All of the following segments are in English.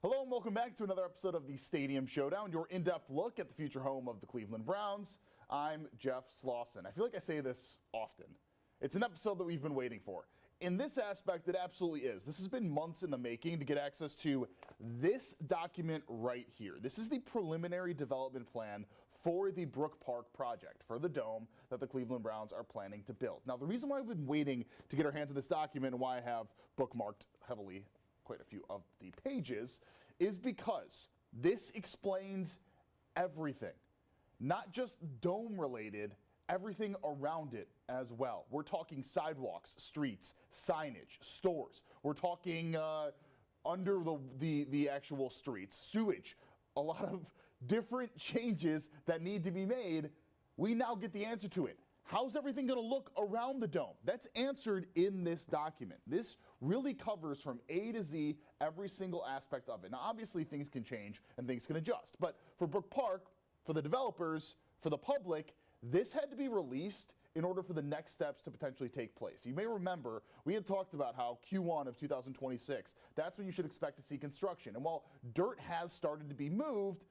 Hello and welcome back to another episode of the Stadium Showdown, your in-depth look at the future home of the Cleveland Browns. I'm Jeff Slauson. I feel like I say this often. It's an episode that we've been waiting for. In this aspect, it absolutely is. This has been months in the making to get access to this document right here. This is the preliminary development plan for the Brook Park project, for the dome that the Cleveland Browns are planning to build. Now, the reason why we've been waiting to get our hands on this document and why I have bookmarked heavily quite a few of the pages is because this explains everything, not just dome related, everything around it as well. We're talking sidewalks, streets, signage, stores. We're talking under the actual streets, sewage, a lot of different changes that need to be made. We now get the answer to it. How's everything going to look around the dome? That's answered in this document. This really covers from A to Z every single aspect of it. Now, obviously, things can change and things can adjust. But for Brook Park, for the developers, for the public, this had to be released in order for the next steps to potentially take place. You may remember we had talked about how Q1 of 2026, that's when you should expect to see construction. And while dirt has started to be moved,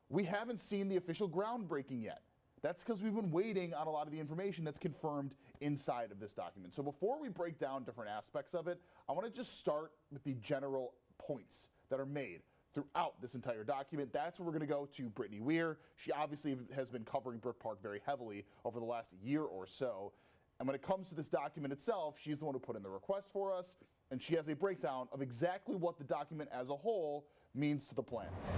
we haven't seen the official groundbreaking yet. That's because we've been waiting on a lot of the information that's confirmed inside of this document. So before we break down different aspects of it, I want to just start with the general points that are made throughout this entire document. That's where we're going to go to Brittany Weir. She obviously has been covering Brook Park very heavily over the last year or so. And when it comes to this document itself, she's the one who put in the request for us, and she has a breakdown of exactly what the document as a whole means to the plans.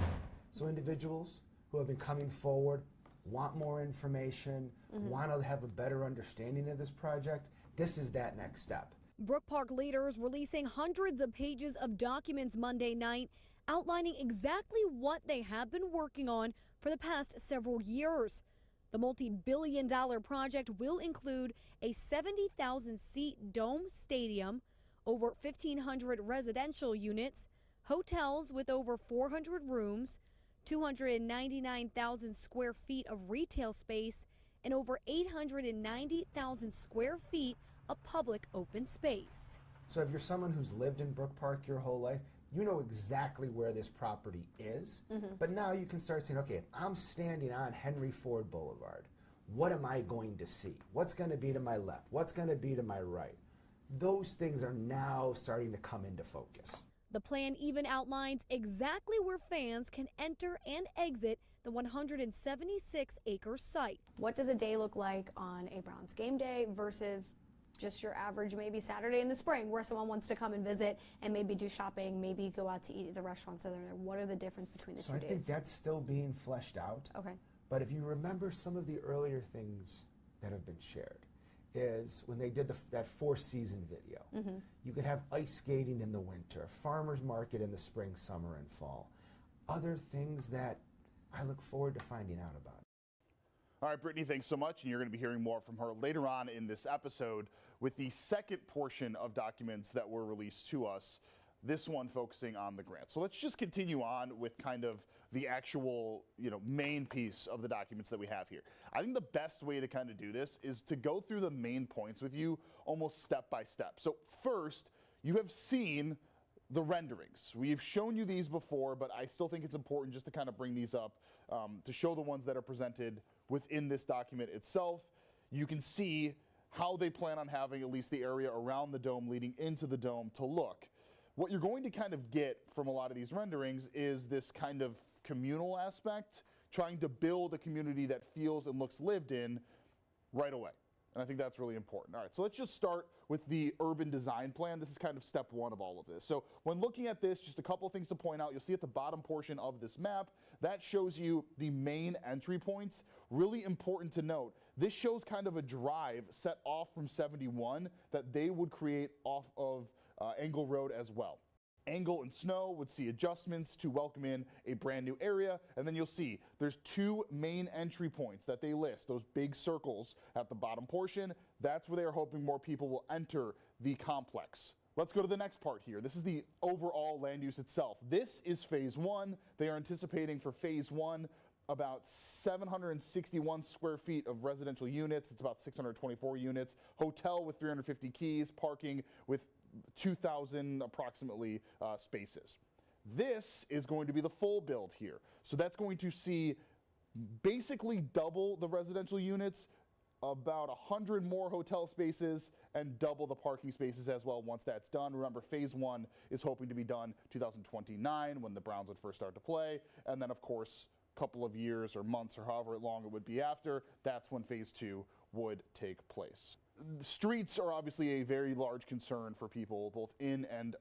So individuals who have been coming forward, want more information, want to have a better understanding of this project, this is that next step. Brook Park leaders releasing hundreds of pages of documents Monday night outlining exactly what they have been working on for the past several years. The multi-billion-dollar project will include a 70,000-seat dome stadium, over 1,500 residential units, hotels with over 400 rooms, 299,000 square feet of retail space, and over 890,000 square feet of public open space. So if you're someone who's lived in Brook Park your whole life, you know exactly where this property is. But now you can start saying, okay, if I'm standing on Henry Ford Boulevard, what am I going to see? What's going to be to my left? What's going to be to my right? Those things are now starting to come into focus. The plan even outlines exactly where fans can enter and exit the 176-acre site. What does a day look like on a Browns game day versus just your average maybe Saturday in the spring where someone wants to come and visit and maybe do shopping, maybe go out to eat at the restaurants that are there? What are the difference between the two days? So I think that's still being fleshed out. Okay. But if you remember some of the earlier things that have been shared, is when they did that four-season video. You could have ice skating in the winter, farmer's market in the spring, summer, and fall. Other things that I look forward to finding out about. All right, Brittany, thanks so much. And you're going to be hearing more from her later on in this episode with the second portion of documents that were released to us, this one focusing on the grant. So let's just continue on with kind of the actual, main piece of the documents that we have here. I think the best way to kind of do this is to go through the main points with you almost step by step. So first, you have seen the renderings. We've shown you these before, but I still think it's important just to kind of bring these up to show the ones that are presented within this document itself. You can see how they plan on having at least the area around the dome leading into the dome to look. What you're going to kind of get from a lot of these renderings is this kind of communal aspect, trying to build a community that feels and looks lived in right away. And I think that's really important. All right, so let's just start with the urban design plan. This is kind of step one of all of this. So when looking at this, just a couple of things to point out. You'll see at the bottom portion of this map, that shows you the main entry points. Really important to note, this shows kind of a drive set off from 71 that they would create off of Angle Road as well. Angle and Snow would see adjustments to welcome in a brand new area, and then you'll see there's two main entry points that they list, those big circles at the bottom portion. That's where they are hoping more people will enter the complex. Let's go to the next part here. This is the overall land use itself. This is phase one. They are anticipating for phase one about 761 square feet of residential units. It's about 624 units. Hotel with 350 keys, parking with 2,000 approximately spaces. This is going to be the full build here. So that's going to see basically double the residential units, about 100 more hotel spaces, and double the parking spaces as well once that's done. Remember, phase 1 is hoping to be done 2029 when the Browns would first start to play. And then, of course, a couple of years or months or however long it would be after, that's when phase 2 would take place. The streets are obviously a very large concern for people both in and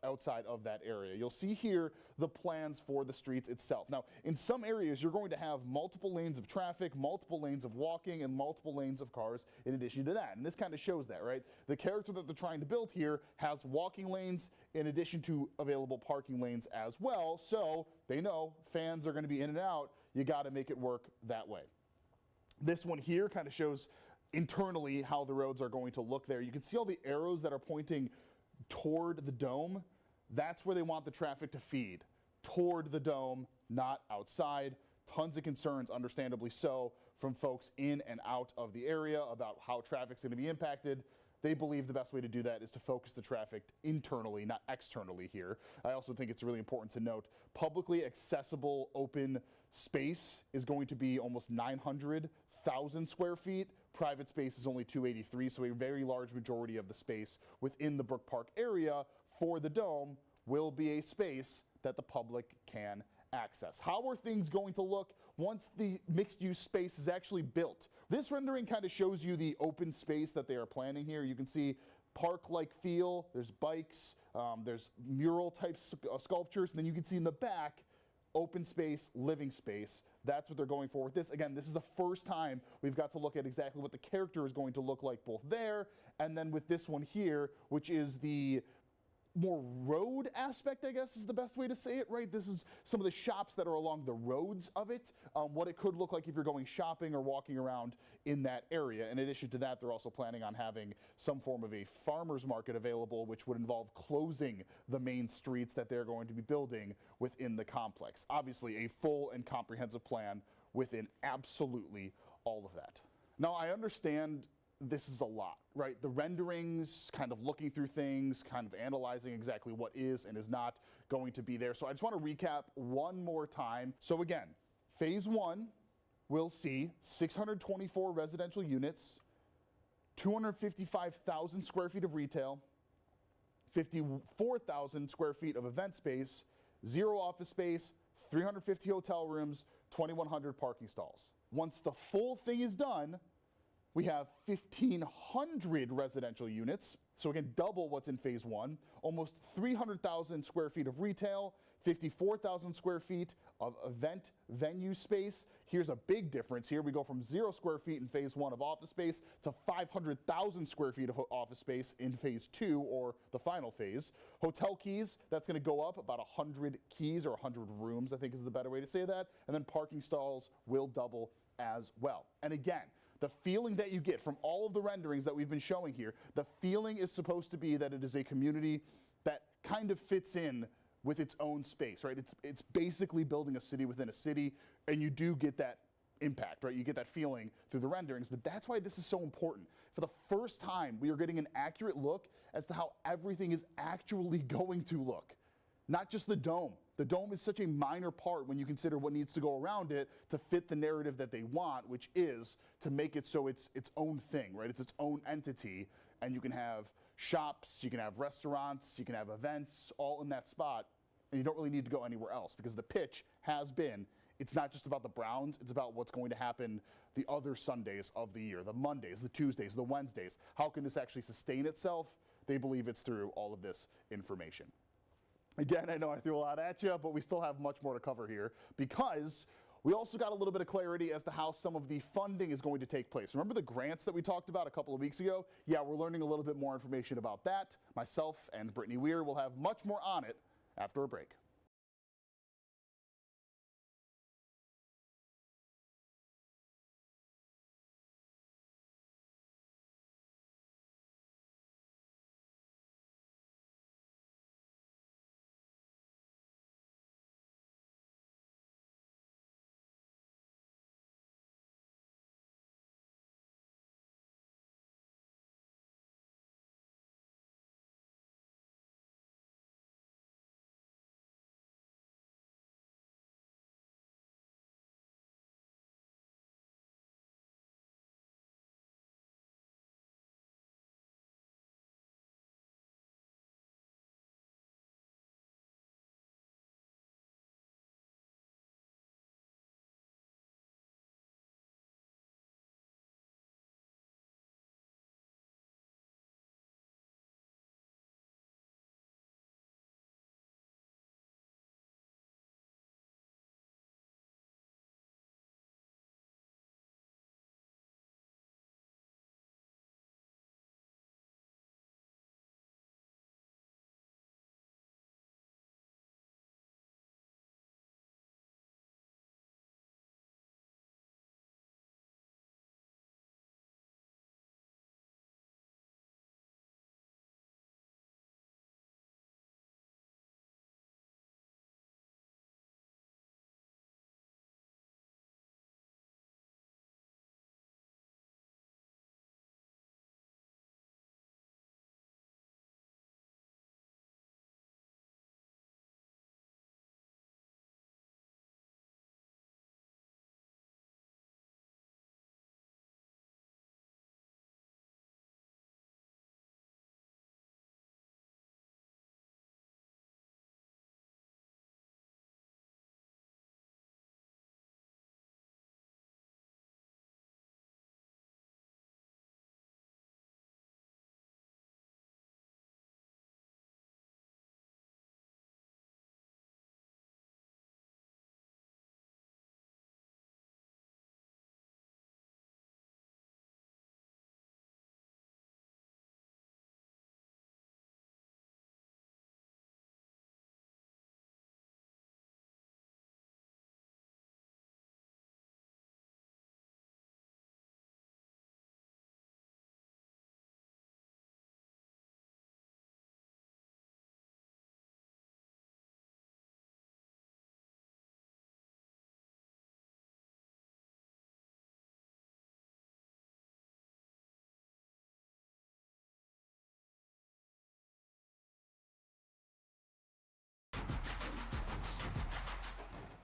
outside of that area. You'll see here the plans for the streets itself. Now, in some areas, you're going to have multiple lanes of traffic, multiple lanes of walking, and multiple lanes of cars in addition to that. And this kind of shows that, right? The character that they're trying to build here has walking lanes in addition to available parking lanes as well. So they know fans are going to be in and out. You got to make it work that way. This one here kind of shows internally how the roads are going to look there. You can see all the arrows that are pointing toward the dome. That's where they want the traffic to feed, toward the dome, not outside. Tons of concerns, understandably so, from folks in and out of the area about how traffic's going to be impacted. They believe the best way to do that is to focus the traffic internally, not externally here. I also think it's really important to note publicly accessible open space is going to be almost 900,000 square feet. Private space is only 283, so a very large majority of the space within the Brook Park area for the dome will be a space that the public can access. How are things going to look once the mixed-use space is actually built? This rendering kind of shows you the open space that they are planning here. You can see park-like feel, there's bikes, there's mural-type sculptures, and then you can see in the back open space, living space. That's what they're going for with this. Again, this is the first time we've got to look at exactly what the character is going to look like both there and then with this one here, which is the more road aspect, I guess is the best way to say it, right? This is some of the shops that are along the roads of it, what it could look like if you're going shopping or walking around in that area. In addition to that, they're also planning on having some form of a farmer's market available, which would involve closing the main streets that they're going to be building within the complex. Obviously, a full and comprehensive plan within absolutely all of that. Now, I understand this is a lot, right? The renderings, kind of looking through things, kind of analyzing exactly what is and is not going to be there. So I just want to recap one more time. So again, phase 1 will see 624 residential units, 255,000 square feet of retail, 54,000 square feet of event space, 0 office space, 350 hotel rooms, 2,100 parking stalls. Once the full thing is done, we have 1,500 residential units, so again, double what's in phase 1, almost 300,000 square feet of retail, 54,000 square feet of event venue space. Here's a big difference here. We go from 0 square feet in phase 1 of office space to 500,000 square feet of office space in phase 2, or the final phase. Hotel keys, that's going to go up about 100 keys, or 100 rooms, I think is the better way to say that. And then parking stalls will double as well. And again, the feeling that you get from all of the renderings that we've been showing here, the feeling is supposed to be that it is a community that kind of fits in with its own space, right? It's basically building a city within a city, and you do get that impact, right? You get that feeling through the renderings, but that's why this is so important. For the first time, we are getting an accurate look as to how everything is actually going to look. Not just the dome. The dome is such a minor part when you consider what needs to go around it to fit the narrative that they want, which is to make it so it's its own thing, right? It's its own entity, and you can have shops, you can have restaurants, you can have events, all in that spot, and you don't really need to go anywhere else, because the pitch has been, it's not just about the Browns, it's about what's going to happen the other Sundays of the year, the Mondays, the Tuesdays, the Wednesdays. How can this actually sustain itself? They believe it's through all of this information. Again, I know I threw a lot at you, but we still have much more to cover here, because we also got a little bit of clarity as to how some of the funding is going to take place. Remember the grants that we talked about a couple of weeks ago? Yeah, we're learning a little bit more information about that. Myself and Brittany Weir will have much more on it after a break.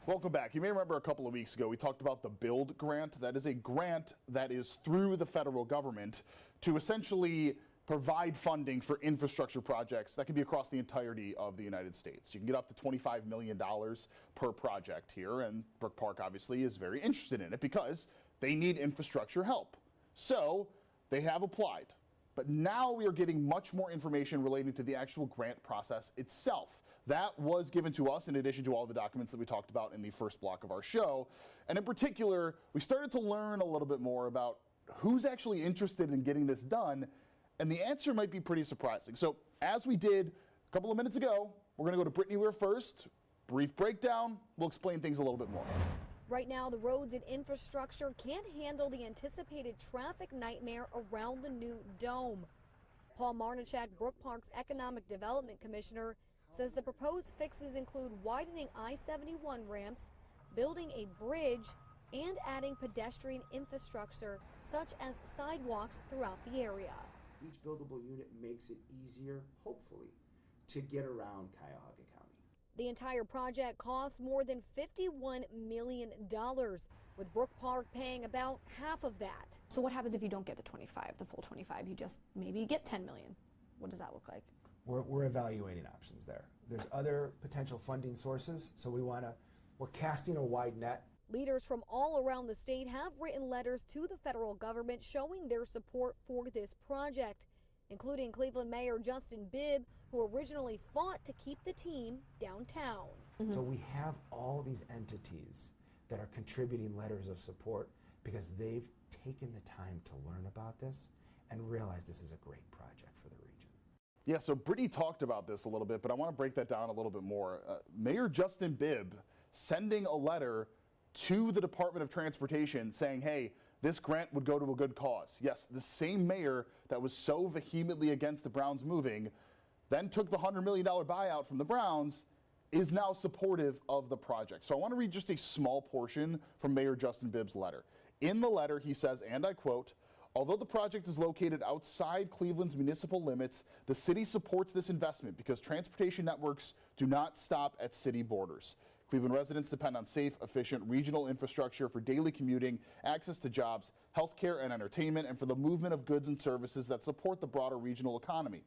Welcome back. You may remember a couple of weeks ago we talked about the BUILD grant. That is a grant that is through the federal government to essentially provide funding for infrastructure projects that can be across the entirety of the United States. You can get up to $25 million per project here, and Brook Park obviously is very interested in it because they need infrastructure help. So they have applied. But now we are getting much more information relating to the actual grant process itself. That was given to us in addition to all the documents that we talked about in the first block of our show. And in particular, we started to learn a little bit more about who's actually interested in getting this done. And the answer might be pretty surprising. So as we did a couple of minutes ago, we're going to go to Brittany Weir first. Brief breakdown. We'll explain things a little bit more. Right now, the roads and infrastructure can't handle the anticipated traffic nightmare around the new dome. Paul Marnichak, Brook Park's Economic Development Commissioner, says the proposed fixes include widening I-71 ramps, building a bridge, and adding pedestrian infrastructure such as sidewalks throughout the area. Each buildable unit makes it easier, hopefully, to get around Cuyahoga County. The entire project costs more than $51 million, with Brook Park paying about half of that. So what happens if you don't get the 25, the full 25? You just maybe get 10 million. What does that look like? We're evaluating options there. There's other potential funding sources, so we're casting a wide net. Leaders from all around the state have written letters to the federal government showing their support for this project, including Cleveland Mayor Justin Bibb, who originally fought to keep the team downtown. So we have all these entities that are contributing letters of support because they've taken the time to learn about this and realize this is a great project for the region. Yeah, so Brittany talked about this a little bit, but I want to break that down a little bit more. Mayor Justin Bibb sending a letter to the Department of Transportation saying, hey, this grant would go to a good cause. Yes, the same mayor that was so vehemently against the Browns moving, then took the $100 million buyout from the Browns, is now supportive of the project. So I want to read just a small portion from Mayor Justin Bibb's letter. In the letter, he says, and I quote, although the project is located outside Cleveland's municipal limits, the city supports this investment because transportation networks do not stop at city borders. Cleveland residents depend on safe, efficient regional infrastructure for daily commuting, access to jobs, healthcare and entertainment, and for the movement of goods and services that support the broader regional economy.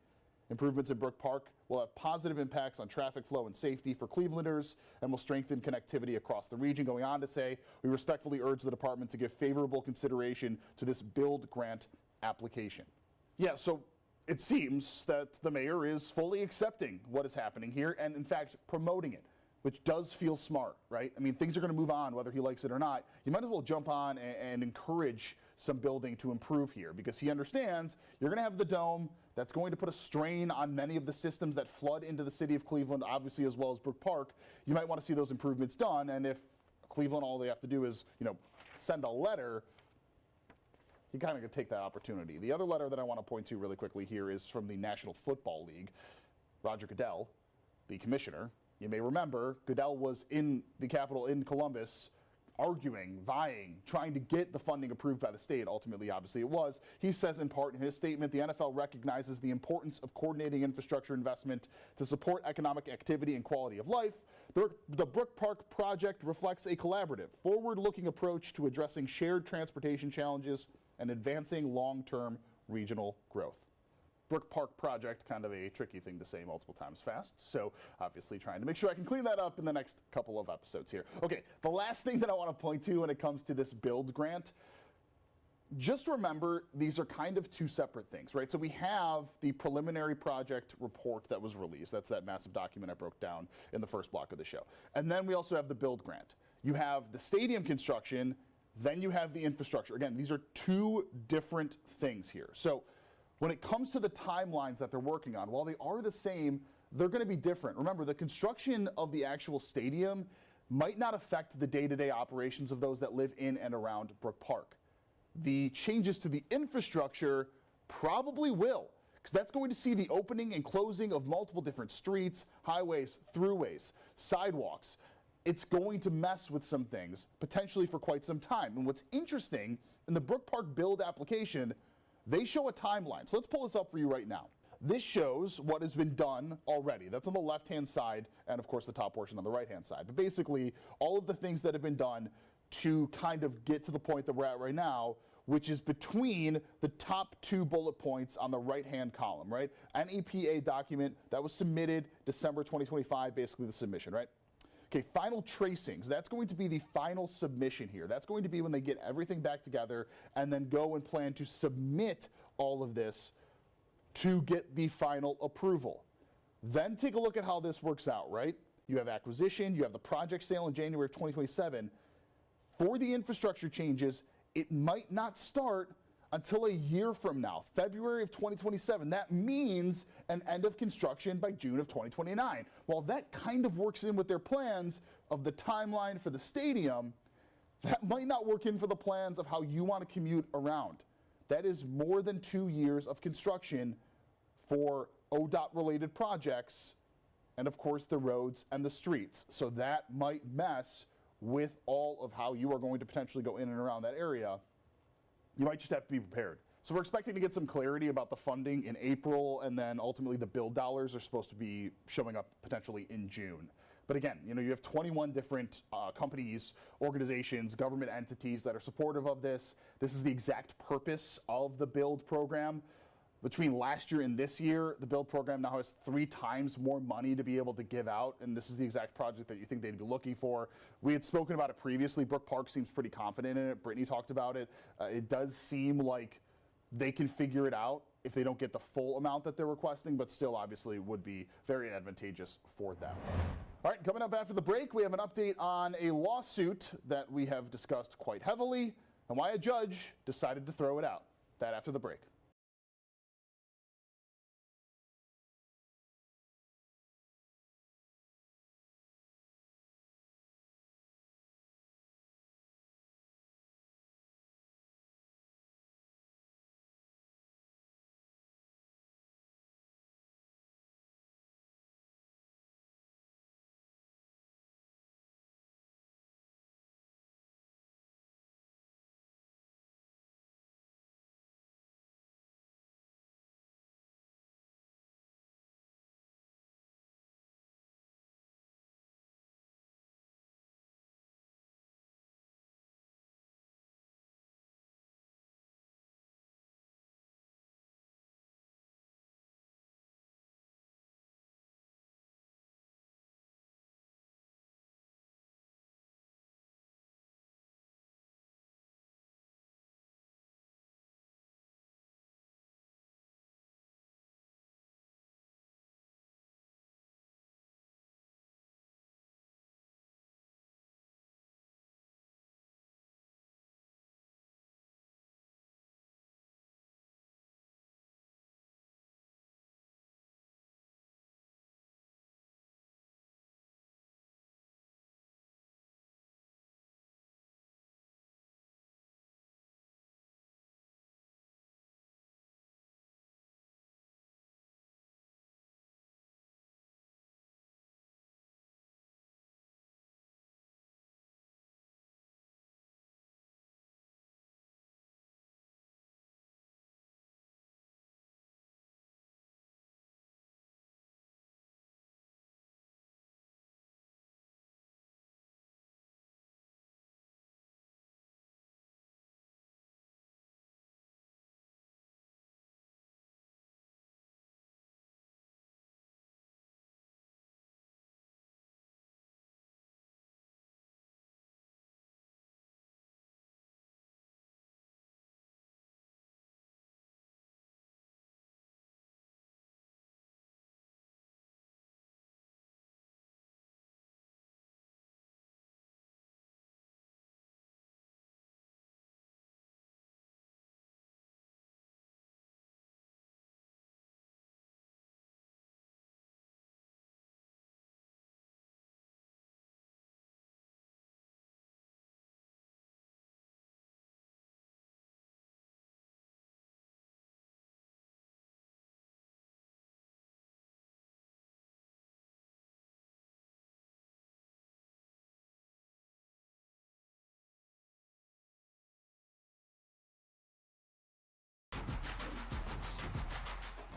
Improvements in Brook Park will have positive impacts on traffic flow and safety for Clevelanders and will strengthen connectivity across the region. Going on to say, we respectfully urge the department to give favorable consideration to this BUILD grant application. Yeah, so it seems that the mayor is fully accepting what is happening here and, in fact, promoting it, which does feel smart, right? I mean, things are going to move on whether he likes it or not. You might as well jump on and encourage some building to improve here because he understands you're going to have the dome. That's going to put a strain on many of the systems that flood into the city of Cleveland, obviously, as well as Brook Park. You might want to see those improvements done. And if Cleveland, all they have to do is, send a letter, you kind of going to take that opportunity. The other letter that I want to point to really quickly here is from the National Football League. Roger Goodell, the commissioner. You may remember, Goodell was in the Capitol in Columbus arguing, vying, trying to get the funding approved by the state. Ultimately, obviously, it was. He says in part in his statement, the NFL recognizes the importance of coordinating infrastructure investment to support economic activity and quality of life. The Brook Park project reflects a collaborative, forward-looking approach to addressing shared transportation challenges and advancing long-term regional growth. Brook Park project, kind of a tricky thing to say multiple times fast, so obviously trying to make sure I can clean that up in the next couple of episodes here. Okay, the last thing that I want to point to when it comes to this BUILD grant, just remember these are kind of two separate things, right? So we have the preliminary project report that was released. That's that massive document I broke down in the first block of the show. And then we also have the BUILD grant. You have the stadium construction, then you have the infrastructure. Again, these are two different things here. So when it comes to the timelines that they're working on, while they are the same, they're going to be different. Remember, the construction of the actual stadium might not affect the day-to-day operations of those that live in and around Brook Park. The changes to the infrastructure probably will, because that's going to see the opening and closing of multiple different streets, highways, throughways, sidewalks. It's going to mess with some things, potentially for quite some time. And what's interesting, in the Brook Park BUILD application, they show a timeline. So let's pull this up for you right now. this shows what has been done already. That's on the left-hand side, and of course the top portion on the right-hand side. But basically, all of the things that have been done to kind of get to the point that we're at right now, which is between the top 2 bullet points on the right-hand column, right? An EPA document that was submitted December 2025, basically the submission, right? Okay, final tracings. That's going to be the final submission here. That's going to be when they get everything back together and then go and plan to submit all of this to get the final approval. Then take a look at how this works out, right? You have acquisition, you have the project sale in January of 2027. For the infrastructure changes, it might not start until a year from now, February of 2027. That means an end of construction by June of 2029. While that kind of works in with their plans of the timeline for the stadium, that might not work in for the plans of how you want to commute around. That is more than 2 years of construction for ODOT-related projects, and of course the roads and the streets. So that might mess with all of how you are going to potentially go in and around that area. You might just have to be prepared. So we're expecting to get some clarity about the funding in April, and then ultimately the build dollars are supposed to be showing up potentially in June. But again, you have 21 different companies, organizations, government entities that are supportive of this. This is the exact purpose of the build program. Between last year and this year, the build program now has 3 times more money to be able to give out, and this is the exact project that you think they'd be looking for. We had spoken about it previously. Brook Park seems pretty confident in it. Brittany talked about it. It does seem like they can figure it out if they don't get the full amount that they're requesting, but still obviously would be very advantageous for them. All right, coming up after the break, we have an update on a lawsuit that we have discussed quite heavily and why a judge decided to throw it out. That after the break.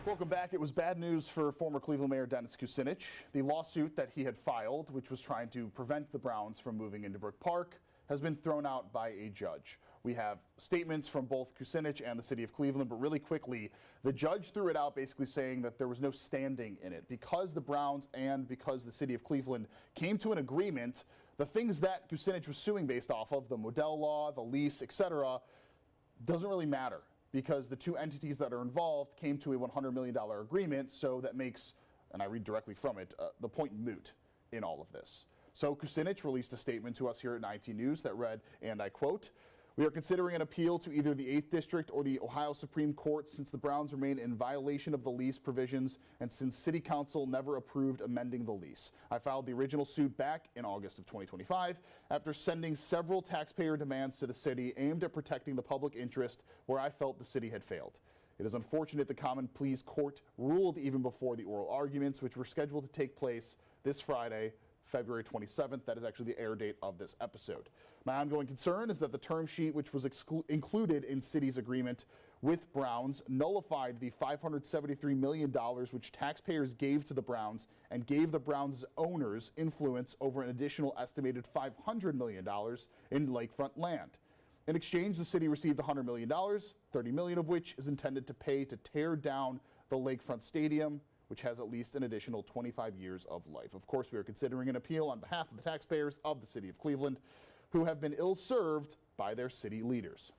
Welcome back. It was bad news for former Cleveland Mayor Dennis Kucinich. The lawsuit that he had filed, which was trying to prevent the Browns from moving into Brook Park, has been thrown out by a judge. We have statements from both Kucinich and the city of Cleveland, but really quickly, the judge threw it out basically saying that there was no standing in it. Because the Browns and because the city of Cleveland came to an agreement, the things that Kucinich was suing based off of, the Modell law, the lease, etc., doesn't really matter, because the two entities that are involved came to a $100 million agreement, so that makes, and I read directly from it, the point moot in all of this. So Kucinich released a statement to us here at 19 News that read, and I quote, "We are considering an appeal to either the 8th District or the Ohio Supreme Court since the Browns remain in violation of the lease provisions and since City Council never approved amending the lease. I filed the original suit back in August of 2025 after sending several taxpayer demands to the city aimed at protecting the public interest where I felt the city had failed. It is unfortunate the Common Pleas Court ruled even before the oral arguments, which were scheduled to take place this Friday, February 27th. That is actually the air date of this episode. My ongoing concern is that the term sheet, which was included in City's agreement with Browns, nullified the $573 million which taxpayers gave to the Browns and gave the Browns owners influence over an additional estimated $500 million in lakefront land. In exchange, the city received $100 million, $30 million of which is intended to pay to tear down the lakefront stadium, which has at least an additional 25 years of life. Of course, we are considering an appeal on behalf of the taxpayers of the city of Cleveland, who have been ill-served by their city leaders."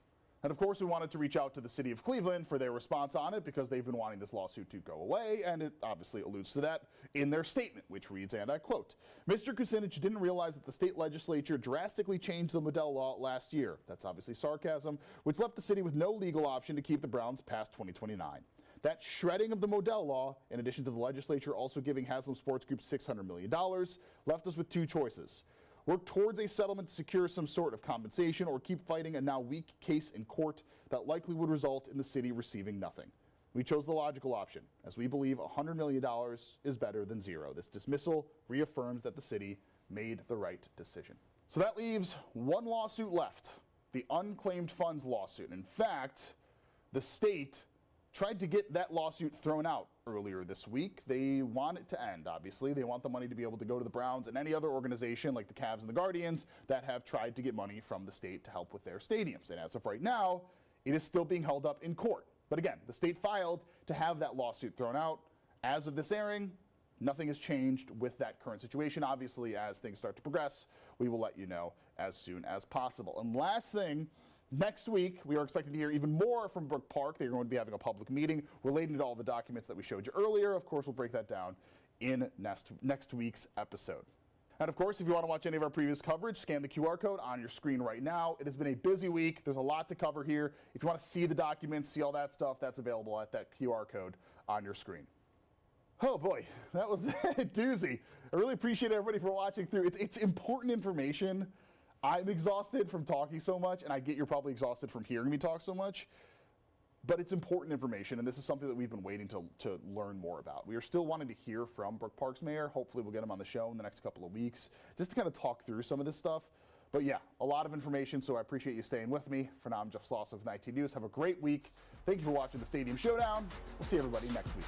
And of course, we wanted to reach out to the city of Cleveland for their response on it, because they've been wanting this lawsuit to go away, and it obviously alludes to that in their statement, which reads, and I quote, "Mr. Kucinich didn't realize that the state legislature drastically changed the Modell law last year." That's obviously sarcasm, "which left the city with no legal option to keep the Browns past 2029. That shredding of the Modell law, in addition to the legislature also giving Haslam Sports Group $600 million, left us with two choices. Work towards a settlement to secure some sort of compensation, or keep fighting a now weak case in court that likely would result in the city receiving nothing. We chose the logical option, as we believe $100 million is better than zero. This dismissal reaffirms that the city made the right decision." So that leaves one lawsuit left, the unclaimed funds lawsuit. In fact, the state tried to get that lawsuit thrown out earlier this week. They want it to end, obviously. They want the money to be able to go to the Browns and any other organization like the Cavs and the Guardians that have tried to get money from the state to help with their stadiums. And as of right now, it is still being held up in court. But again, the state filed to have that lawsuit thrown out. As of this airing, nothing has changed with that current situation. Obviously, as things start to progress, we will let you know as soon as possible. And last thing, next week, we are expecting to hear even more from Brook Park. They're going to be having a public meeting relating to all the documents that we showed you earlier. Of course, we'll break that down in next week's episode. And of course, if you want to watch any of our previous coverage, scan the QR code on your screen right now. It has been a busy week. There's a lot to cover here. If you want to see the documents, see all that stuff, that's available at that QR code on your screen. Oh boy, that was a doozy. I really appreciate everybody for watching through. It's important information. I'm exhausted from talking so much, and I get you're probably exhausted from hearing me talk so much, but it's important information, and this is something that we've been waiting to learn more about. We are still wanting to hear from Brook Park's mayor. Hopefully we'll get him on the show in the next couple of weeks, just to kind of talk through some of this stuff. But yeah, a lot of information, so I appreciate you staying with me. For now, I'm Jeff Slauson with 19 News. Have a great week. Thank you for watching the Stadium Showdown. We'll see everybody next week.